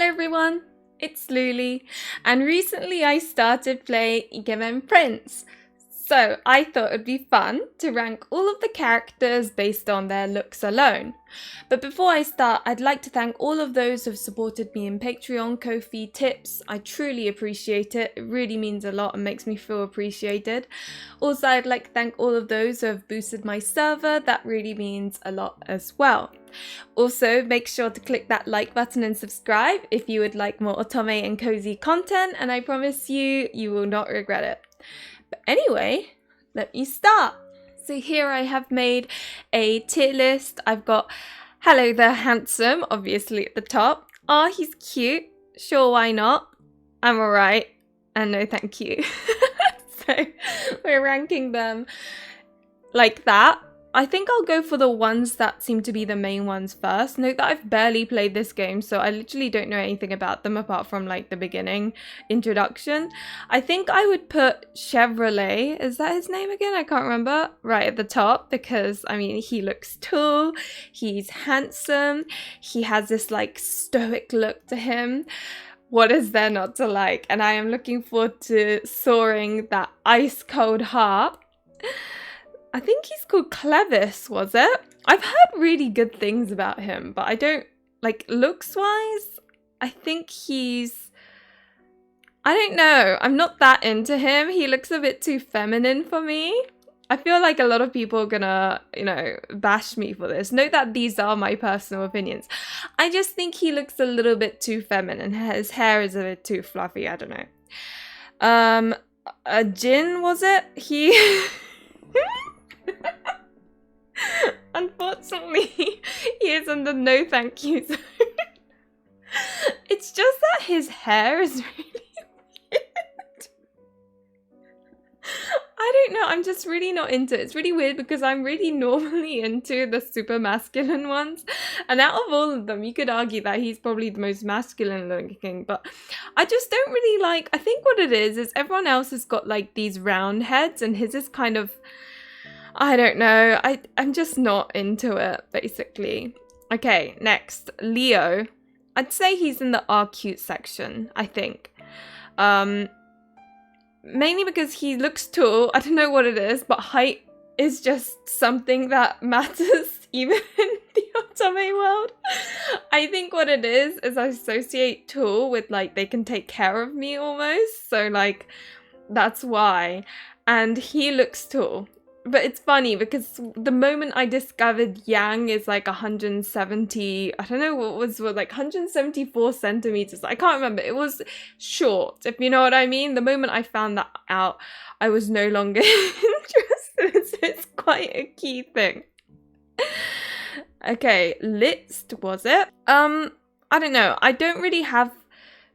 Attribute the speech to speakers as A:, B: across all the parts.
A: Hello everyone, it's Luli, and recently I started playing Ikemen Prince. So I thought it'd be fun to rank all of the characters based on their looks alone. But before I start, I'd like to thank all of those who've supported me in Patreon, Ko-fi, tips. I truly appreciate it. It really means a lot and makes me feel appreciated. Also, I'd like to thank all of those who have boosted my server. That really means a lot as well. Also, make sure to click that like button and subscribe if you would like more otome and cozy content, and I promise you, you will not regret it. But anyway, let me start. So here I have made a tier list. I've got Hello There Handsome, obviously at the top. Oh, he's cute. Sure, why not? I'm alright. And no thank you. So we're ranking them like that. I think I'll go for the ones that seem to be the main ones first. Note that I've barely played this game, so I literally don't know anything about them apart from like the beginning introduction. I think I would put Chevalier, is that his name again? I can't remember, right at the top, because I mean, he looks tall, he's handsome, he has this like stoic look to him. What is there not to like? And I am looking forward to soaring that ice cold heart. I think he's called Clavis, was it? I've heard really good things about him, but I don't, like, looks-wise, I think I don't know. I'm not that into him. He looks a bit too feminine for me. I feel like a lot of people are gonna, bash me for this. Note that these are my personal opinions. I just think he looks a little bit too feminine. His hair is a bit too fluffy. I don't know. Jin, was it? He... Unfortunately, he is in the no thank you zone. It's just that his hair is really weird. I don't know, I'm just really not into it. It's really weird because I'm really normally into the super masculine ones. And out of all of them, you could argue that he's probably the most masculine looking, but I just don't really like, I think what it is everyone else has got like these round heads and his is kind of, I don't know. I'm just not into it, basically. Okay, next. Leo. I'd say he's in the R cute section, I think. Mainly because he looks tall. I don't know what it is, but height is just something that matters even in the otome world. I think what it is I associate tall with, like, they can take care of me almost. So, like, that's why. And he looks tall. But it's funny because the moment I discovered Yang is like 170, I don't know what was, like 174 centimeters. I can't remember. It was short, if you know what I mean. The moment I found that out, I was no longer interested. It's quite a key thing. Okay, Licht, was it? I don't know. I don't really have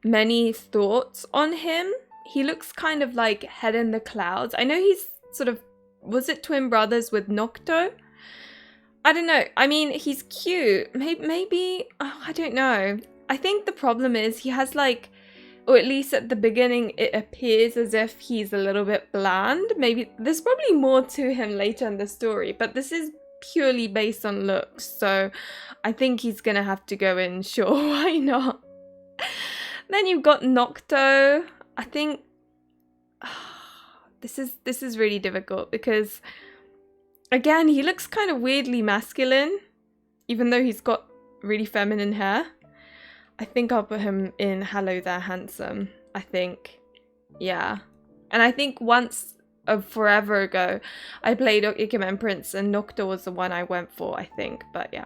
A: many thoughts on him. He looks kind of like head in the clouds. I know he's sort of, was it twin brothers with Nokto? I don't know. I mean, he's cute. Maybe oh, I don't know. I think the problem is he has like, or at least at the beginning, it appears as if he's a little bit bland. Maybe there's probably more to him later in the story, but this is purely based on looks. So I think he's gonna have to go in. Sure, why not? Then you've got Nokto. I think... This is really difficult because, again, he looks kind of weirdly masculine, even though he's got really feminine hair. I think I'll put him in Hello There Handsome, I think. Yeah. And I think once, forever ago, I played Ikemen Prince and Nokto was the one I went for, I think. But yeah.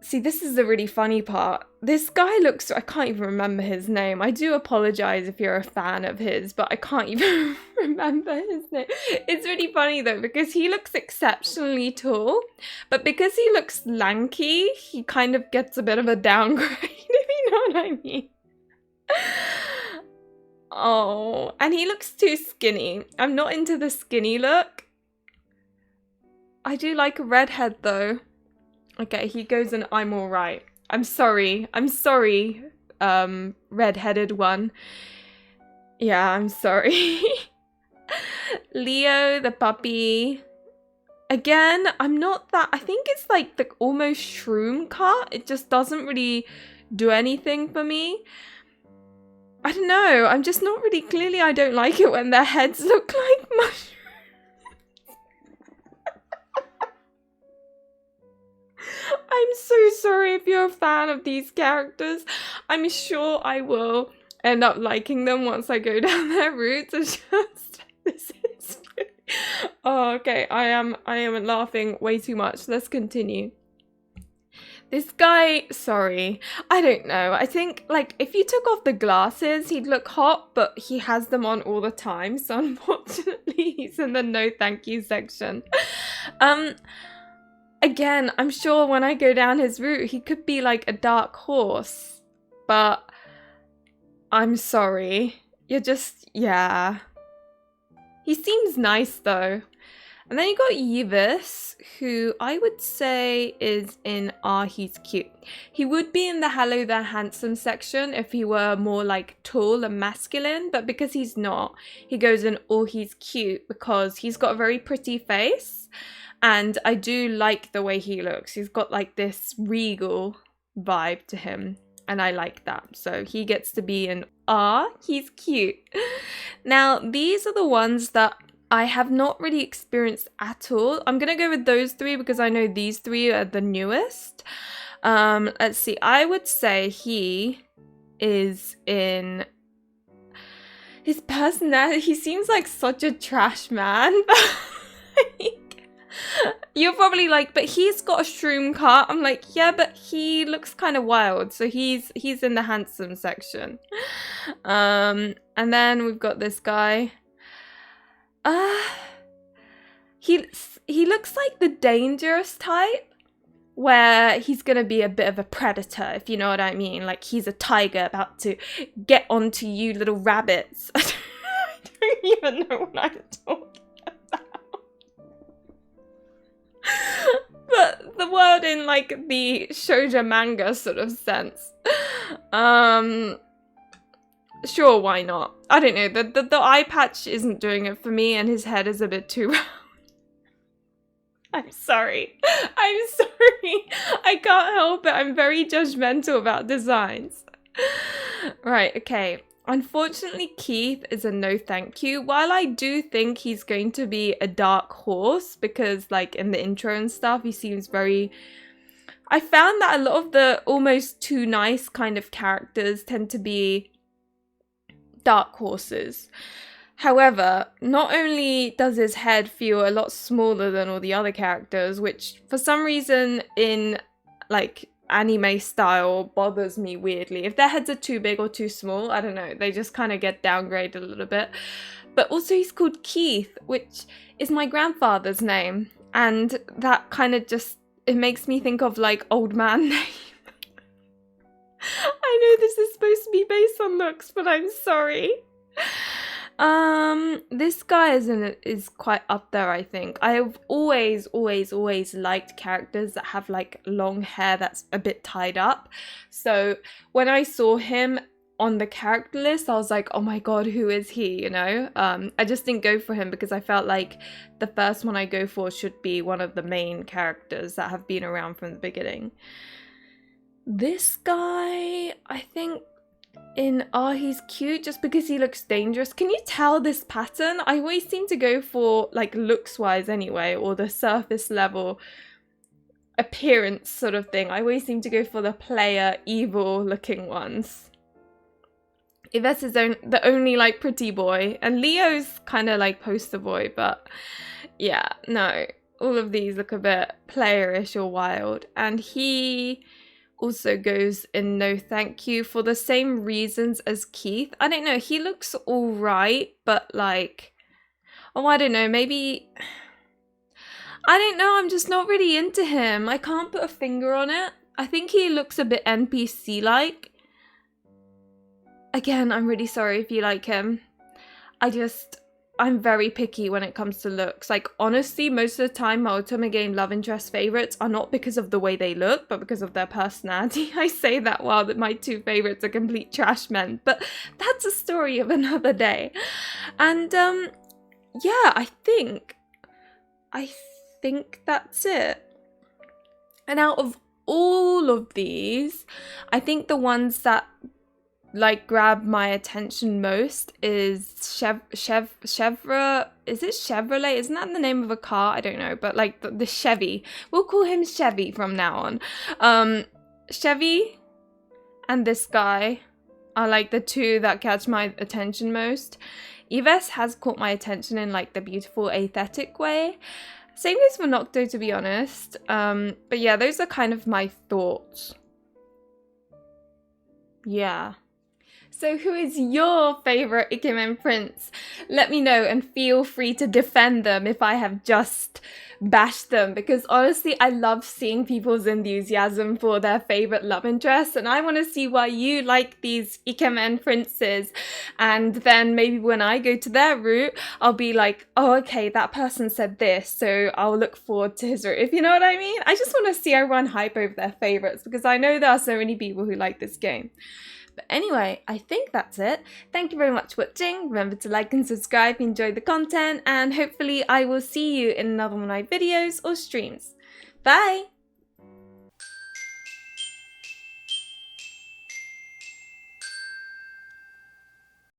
A: See, this is the really funny part. This guy looks... I can't even remember his name. I do apologize if you're a fan of his, but I can't even remember his name. It's really funny, though, because he looks exceptionally tall, but because he looks lanky, he kind of gets a bit of a downgrade, if you know what I mean. Oh, and he looks too skinny. I'm not into the skinny look. I do like a redhead, though. Okay, he goes in I'm alright. I'm sorry, red-headed one. Yeah, I'm sorry. Leo, the puppy. Again, I'm not that... I think it's like the almost shroom cut. It just doesn't really do anything for me. I don't know, I'm just not really, clearly I don't like it when their heads look like mushrooms. I'm so sorry if you're a fan of these characters. I'm sure I will end up liking them once I go down their route. It's just, this is really... Oh, okay, I am laughing way too much. Let's continue. This guy, sorry, I don't know. I think, like, if you took off the glasses, he'd look hot, but he has them on all the time. So unfortunately, he's in the no thank you section. Again, I'm sure when I go down his route, he could be like a dark horse. But I'm sorry. You're just, yeah. He seems nice though. And then you got Yves, who I would say is in he's cute. He would be in the hello they're handsome section if he were more like tall and masculine, but because he's not, he goes in he's cute because he's got a very pretty face and I do like the way he looks. He's got like this regal vibe to him and I like that. So he gets to be in he's cute. Now, these are the ones that I have not really experienced at all. I'm going to go with those three because I know these three are the newest. Let's see. I would say he is in... His personality, he seems like such a trash man. You're probably like, but he's got a shroom cut. I'm like, yeah, but he looks kind of wild. So he's in the handsome section. And then we've got this guy. He looks like the dangerous type, where he's gonna be a bit of a predator, if you know what I mean. Like he's a tiger about to get onto you little rabbits. I don't even know what I'm talking about. But the word in like the shoujo manga sort of sense. Sure, why not? I don't know, the eye patch isn't doing it for me and his head is a bit too round. I'm sorry. I can't help it. I'm very judgmental about designs. Right, okay. Unfortunately, Keith is a no thank you. While I do think he's going to be a dark horse because like in the intro and stuff, he seems very... I found that a lot of the almost too nice kind of characters tend to be dark horses. However, not only does his head feel a lot smaller than all the other characters, which for some reason in like anime style bothers me weirdly. If their heads are too big or too small, I don't know, they just kind of get downgraded a little bit. But also he's called Keith, which is my grandfather's name, and that kind of just, it makes me think of like old man name. I know this is supposed to be based on looks, but I'm sorry. This guy is quite up there, I think. I've always liked characters that have like long hair that's a bit tied up. So when I saw him on the character list, I was like, oh my god, who is he, you know? I just didn't go for him because I felt like the first one I go for should be one of the main characters that have been around from the beginning. This guy, I think in he's cute just because he looks dangerous. Can you tell this pattern? I always seem to go for like looks wise anyway, or the surface level appearance sort of thing. I always seem to go for the player evil looking ones. Yves is the only like pretty boy, and Leo's kind of like poster boy, but yeah, no, all of these look a bit playerish or wild. And he also goes in no thank you for the same reasons as Keith. I don't know, he looks alright, but like, oh, I don't know, maybe, I don't know, I'm just not really into him. I can't put a finger on it. I think he looks a bit NPC-like. Again, I'm really sorry if you like him. I'm very picky when it comes to looks. Like, honestly, most of the time, my Otome Game love interest favorites are not because of the way they look, but because of their personality. I say that while my two favorites are complete trash men, but that's a story of another day. And, yeah, I think that's it. And out of all of these, I think the ones that like grab my attention most is Chevrolet. Is it Chevrolet? Isn't that the name of a car? I don't know, but like the Chevy. We'll call him Chevy from now on. Chevy and this guy are like the two that catch my attention most. Yves has caught my attention in like the beautiful aesthetic way. Same goes for Nokto, to be honest. But yeah, those are kind of my thoughts. Yeah. So who is your favourite Ikemen Prince? Let me know and feel free to defend them if I have just bashed them, because honestly I love seeing people's enthusiasm for their favourite love interests, and I want to see why you like these Ikemen Princes, and then maybe when I go to their route I'll be like, oh okay, that person said this, so I'll look forward to his route, if you know what I mean. I just want to see everyone hype over their favourites, because I know there are so many people who like this game. But anyway, I think that's it. Thank you very much for watching. Remember to like and subscribe if you enjoyed the content, and hopefully I will see you in another one of my videos or streams. Bye!